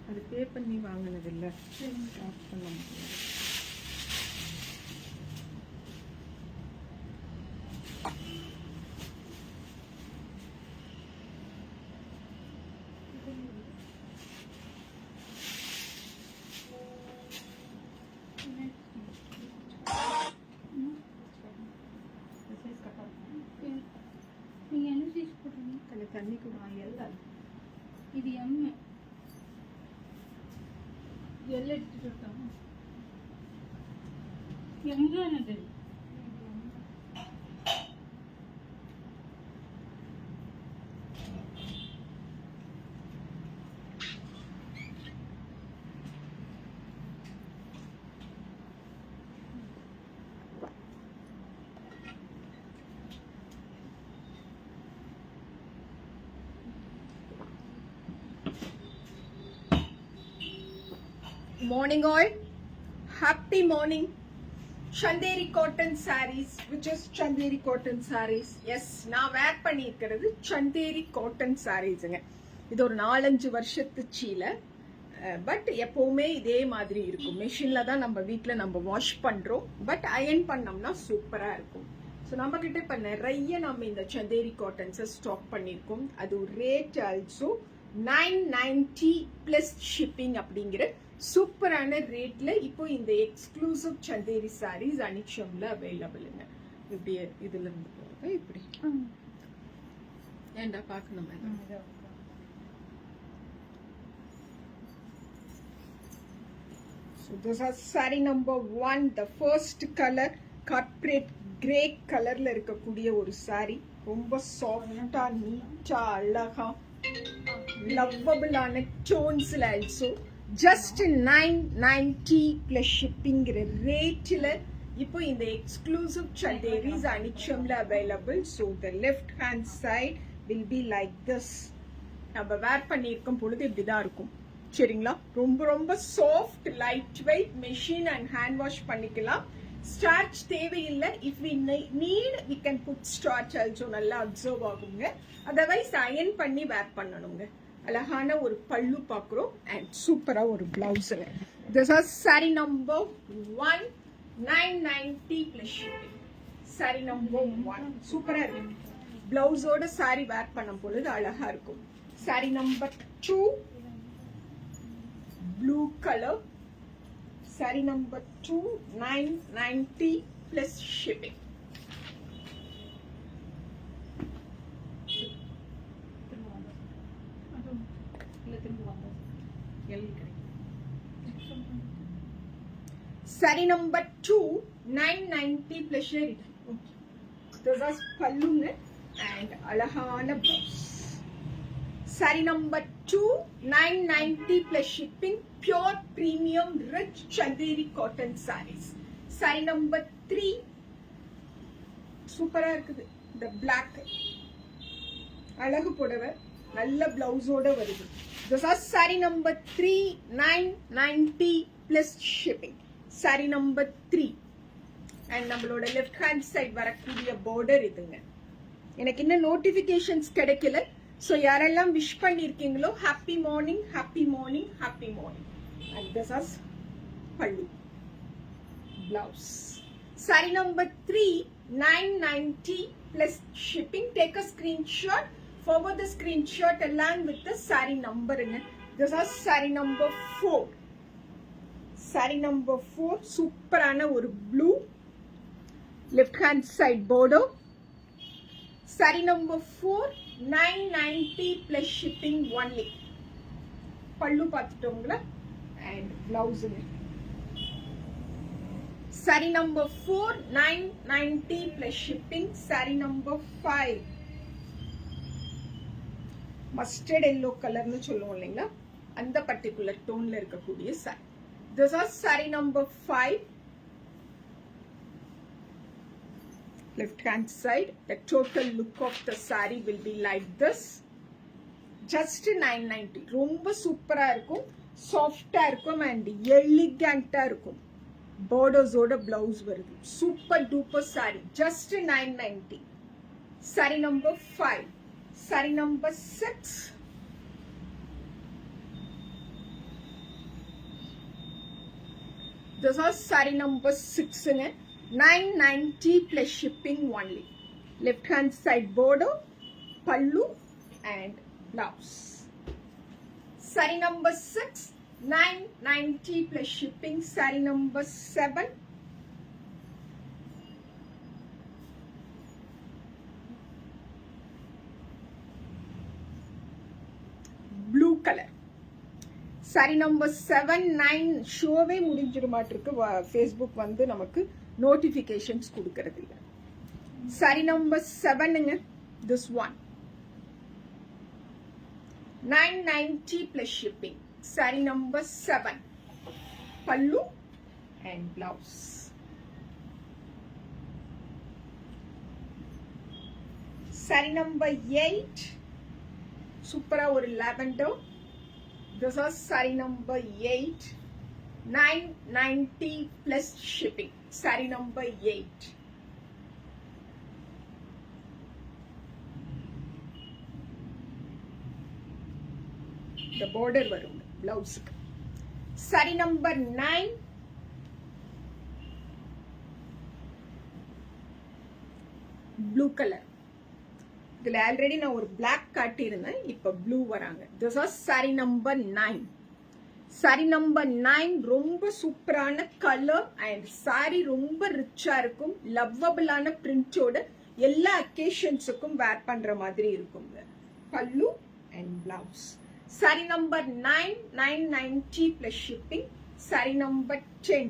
அது பே பண்ணி வாங்கினது இல்லை, ஸ்டார்ட் பண்ண முடியாது. தண்ணி கூட எல்லாம் இது எம் எல்லாம் எடுத்துட்டு இருக்காங்க. எங்கனது Morning all, happy morning. Chanderi cotton sarees, which is Chanderi cotton sarees. Yes, நான் வேர் பண்ணியிருக்கிறது Chanderi cotton sareesங்க. இது ஒரு 4-5 வருஷத்து சீலை, பட் எப்பவுமே இதே மாதிரி இருக்கும். மெஷின்ல தான் நம்ம வீட்டில் நம்ம வாஷ் பண்றோம், பட் அயன் பண்ணோம்னா சூப்பரா இருக்கும். ஸோ நம்ம கிட்ட இப்போ நிறைய நம்ம இந்த Chanderi காட்டன்ஸை ஸ்டாக் பண்ணியிருக்கோம். அது ரேட் ஆல்சோ 990 பிளஸ் ஷிப்பிங் அப்படிங்கிற சூப்பரான ரேட்ல இப்போ இந்த எக்ஸ்க்ளூசிவ் Chanderi sarees அனிக்ஷம்ல அவைலபிளுங்க. இப்படி இதுல இருந்து போறது இப்படி ஏண்டா பார்க்கணும். So this is saree number 1, the first color corporate grey கலர்ல இருக்கக்கூடிய ஒரு saree. ரொம்ப சாஃப்டா நீட்டா அழகா லவ்வபிளான டோன்ஸ்ல ஆல்சோ just 990 plus shipping ரேட்ல இப்போ இந்த எக்ஸ்க்ளூசிவ் Chanderis அனிக்ஷம்ல available. So the left hand side will be like this. நம்ம வேர் பண்ணியிருக்கும் பொழுது இப்படிதான் இருக்கும். சரிங்களா? ரொம்ப ரொம்ப soft, light weight, machine and hand wash பண்ணிக்கலாம். ஸ்டார்ச் தேவையில்லை. If we need we can put starch also, நல்லா அப்சர்வ் ஆகுங்க. அதர்வைஸ் அயன் பண்ணி வேர் பண்ணணுங்க. அழகான ஒரு பல்லு பார்க்குறோம் அண்ட் சூப்பரா ஒரு பிளவுஸுங்க. This are sari number 1, 990 plus shipping. Sari number 1 சூப்பரா இருக்கு. பிளவுஸோட சாரி வேர் பண்ணும் பொழுது அழகா இருக்கும். Sorry number 2 blue colour. Sorry number 2 990 plus shipping. Saree number 2 990 plus shade. This is pallu and alahana blouse. Saree number 2 990 plus shipping, pure premium rich Chanderi cotton sarees. Saree number 3 சூப்பரா இருக்குது. the black அழகு புடவை நல்ல பிளவுஸோட வருது. This is saree number 3 990 plus shipping. Saree number 3 and நம்மளோட left hand side வரக்கூடிய border இதுங்க. எனக்கு இன்னும் நோட்டிஃபிகேஷன்ஸ் கிடைக்கல. ஸோ யாரெல்லாம் விஷ் பண்ணியிருக்கீங்களோ happy morning, happy morning, happy morning. And this is pallu blouse. saree number 3 990 plus shipping. Take a screenshot, forward the screenshot along with the saree number in it. This is saree number 4. Saree number 4 சூப்பரான ஒரு blue, left hand side border. Saree number 4 990 plus shipping only. பல்லு பார்த்துட்டோங்களா and blouse in it. Saree number 4 990 plus shipping. Saree number 5 mustard yellow கலர்னு சொல்லுவோம் இல்லைங்களா, அந்த particular டோன்ல இருக்கக்கூடிய sari. This is saree number 5. Left hand side, the total look of the saree will be like this. Just 990. ரொம்ப சூப்பரா இருக்கும், சாஃப்டா இருக்கும் and எலிகண்டா இருக்கும். பார்டர்ஸோட பிளவுஸ் வருது. Super duper saree. Just 990. Saree number 5. Saree number 6. This is saree number 6 in it. 990 plus shipping only. Left hand side border, pallu and blouse. Saree number 6, 990 plus shipping. Saree number 7. Blue color. Saree number 7, 9 ஷோவே முடிஞ்சிருமாட்டிருக்கு. Facebook வந்து நமக்கு notifications கொடுக்கறது இல்லை. Saree number 7ங்க, this one. 990 plus shipping. Saree number 7. Pallu and blouse. Saree number 8. Supera or lavender. This is saree number 8. 990 plus shipping. Saree number 8. The border varum blouse. Saree number 9. Blue color. இதுல already நான் ஒரு black காட்டியிருந்தேன். இப்போ blue வராங்க. This is saree number 9. saree number 9 ரொம்ப சூப்பரான colour and saree ரொம்ப ரிச்சா இருக்கும். லவ்வபிளான பிரிண்டோட எல்லா அக்கேஷன்ஸுக்கும் வேர் பண்ற மாதிரி இருக்குங்க. பல்லு and blouse. saree number 9, 990 plus shipping. saree number 10.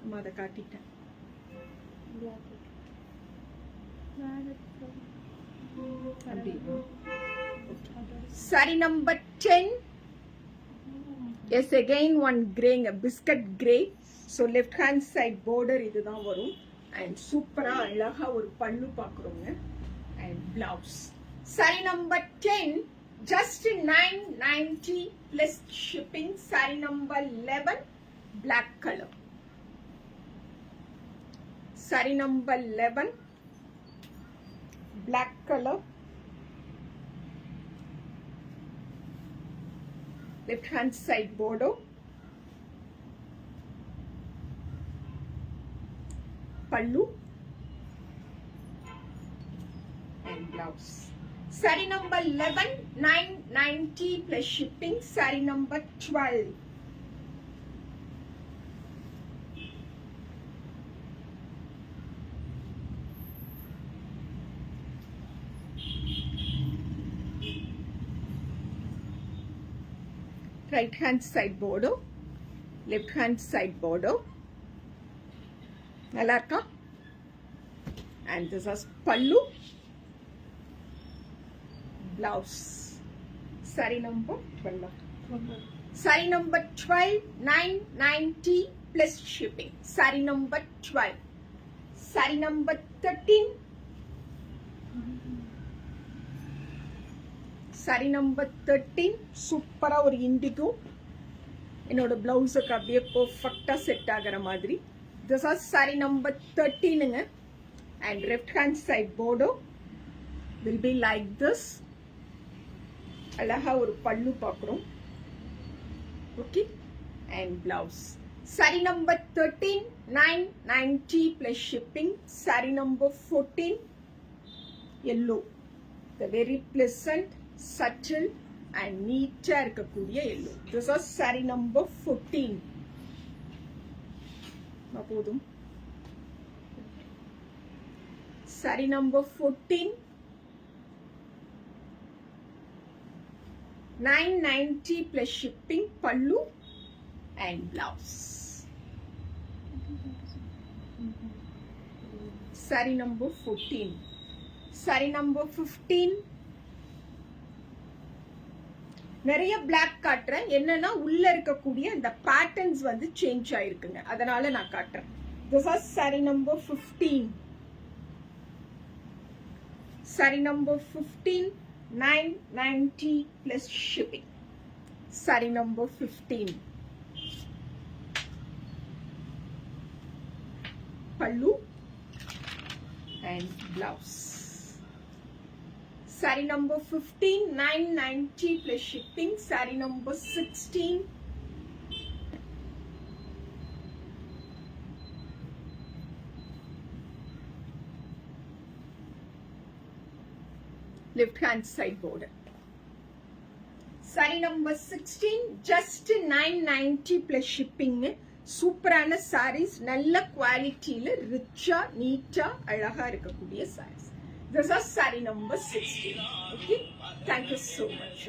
நம்ம அதை காட்டிட்டேன். Saree number 10. Yes, again one grey, a biscuit grey. So left hand side border இதுதான் வரும். And சூப்பரா அழகா ஒரு பல்லு பார்க்குறோங்க. And blouse. Saree number 10. Just 990 plus shipping. Saree number 11. Black color. Saree number 11. Black color. Left hand side border. Pallu and blouse. Saree number 11, 990 plus shipping. Saree number 12. Right hand side border, left hand side border. நல்லா இருக்கா? And this is pallu, blouse. Saree number 12. Saree number 12, 990 plus shipping. Saree number 12. Saree number 13. Saree number 13. சூப்பரா ஒரு indigo. என்னோட பிளவுஸுக்கு அப்படியே பர்ஃபெக்டா set ஆகிற மாதிரி. This is saree number 13ங்க. And left hand side border will be like this. அழகா ஒரு பல்லு பார்க்குறோம். Okay. And blouse. Saree number 13, 990 plus shipping. Saree number 14. Yellow. The very pleasant, subtle and neat இருக்கக்கூடிய yellow. This is saree number 14. போதும். Saree number 14. 990 plus shipping. Pallu and blouse. Saree number 14. Saree number 15. நிறைய black காட்டுறேன். என்னன்னா உள்ள இருக்கக்கூடிய இந்த patterns வந்து change ஆயிருக்குங்க. அதனால நான் காட்டுறேன். This is saree number 15. Saree number 15, 990 plus shipping. Saree number 15. Pallu and blouse. Saree number 15, 990 plus shipping. Saree number 16. Left hand side border. Saree number 16, just 990 plus shipping. சூப்பரான sarees, நல்ல குவாலிட்டியில ரிச்சா நீட்டா அழகா இருக்கக்கூடிய sarees. This is saree number 16. Okay, thank you so much.